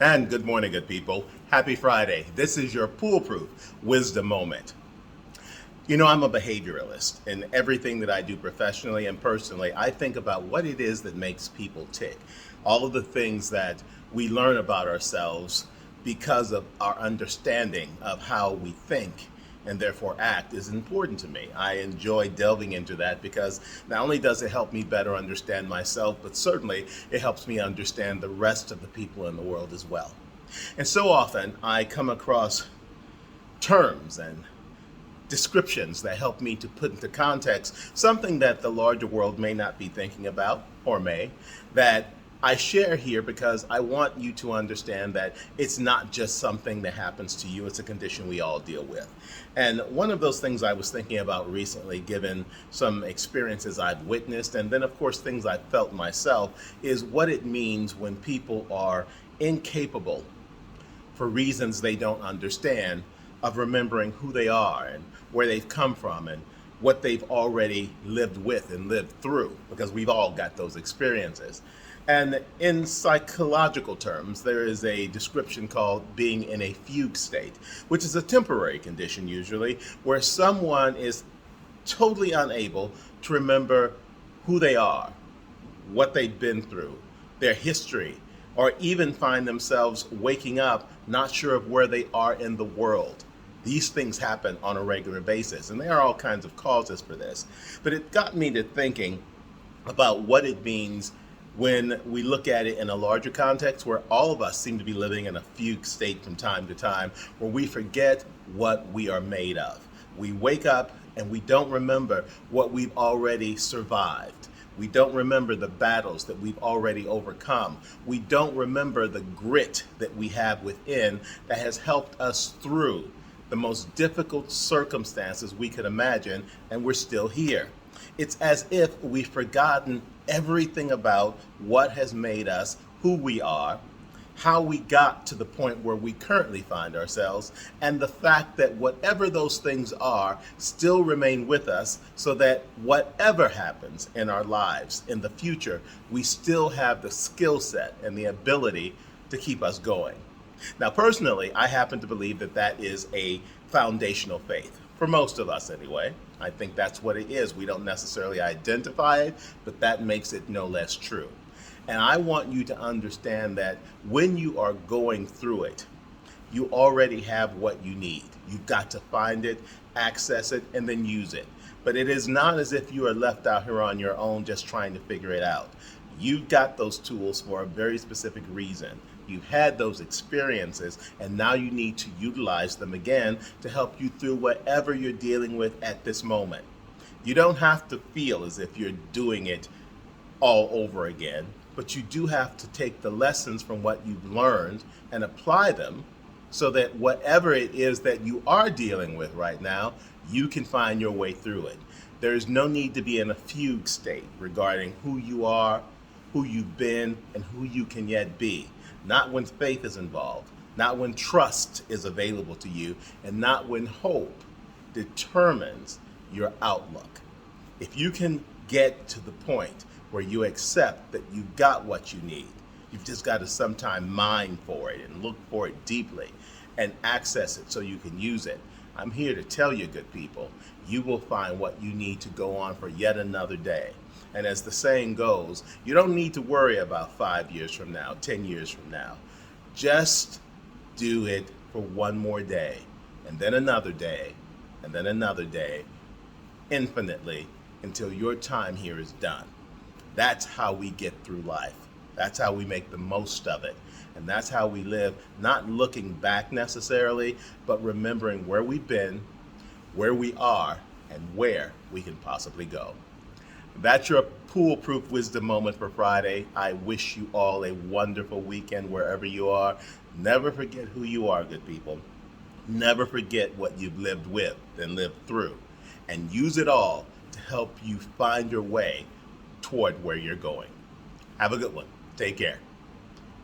And good morning, good people. Happy Friday. This is your Poolproof Wisdom Moment. You know, I'm a behavioralist. In everything that I do professionally and personally, I think about what it is that makes people tick. All of the things that we learn about ourselves because of our understanding of how we think and therefore act is important to me. I enjoy delving into that because not only does it help me better understand myself, but certainly it helps me understand the rest of the people in the world as well. And so often I come across terms and descriptions that help me to put into context something that the larger world may not be thinking about, or may, that I share here because I want you to understand that it's not just something that happens to you, it's a condition we all deal with. And one of those things I was thinking about recently, given some experiences I've witnessed, and then of course things I've felt myself, is what it means when people are incapable, for reasons they don't understand, of remembering who they are and where they've come from and what they've already lived with and lived through, because we've all got those experiences. And in psychological terms, there is a description called being in a fugue state, which is a temporary condition usually, where someone is totally unable to remember who they are, what they've been through, their history, or even find themselves waking up not sure of where they are in the world. These things happen on a regular basis, and there are all kinds of causes for this. But it got me to thinking about what it means when we look at it in a larger context, where all of us seem to be living in a fugue state from time to time, where we forget what we are made of. We wake up and we don't remember what we've already survived. We don't remember the battles that we've already overcome. We don't remember the grit that we have within that has helped us through the most difficult circumstances we could imagine, and we're still here. It's as if we've forgotten everything about what has made us who we are, how we got to the point where we currently find ourselves, and the fact that whatever those things are still remain with us, so that whatever happens in our lives in the future, we still have the skill set and the ability to keep us going. Now, personally, I happen to believe that that is a foundational faith, for most of us anyway. I think that's what it is. We don't necessarily identify it, but that makes it no less true. And I want you to understand that when you are going through it, you already have what you need. You've got to find it, access it, and then use it. But it is not as if you are left out here on your own just trying to figure it out. You've got those tools for a very specific reason. You've had those experiences, and now you need to utilize them again to help you through whatever you're dealing with at this moment. You don't have to feel as if you're doing it all over again, but you do have to take the lessons from what you've learned and apply them so that whatever it is that you are dealing with right now, you can find your way through it. There is no need to be in a fugue state regarding who you are, who you've been, and who you can yet be. Not when faith is involved, not when trust is available to you, and not when hope determines your outlook. If you can get to the point where you accept that you've got what you need, you've just got to sometime mine for it and look for it deeply and access it so you can use it. I'm here to tell you, good people, you will find what you need to go on for yet another day. And as the saying goes, you don't need to worry about 5 years from now, 10 years from now. Just do it for one more day, and then another day, and then another day, infinitely, until your time here is done. That's how we get through life. That's how we make the most of it. And that's how we live, not looking back necessarily, but remembering where we've been, where we are, and where we can possibly go. That's your Poolproof Wisdom Moment for Friday. I wish you all a wonderful weekend wherever you are. Never forget who you are, good people. Never forget what you've lived with and lived through. And use it all to help you find your way toward where you're going. Have a good one. Take care.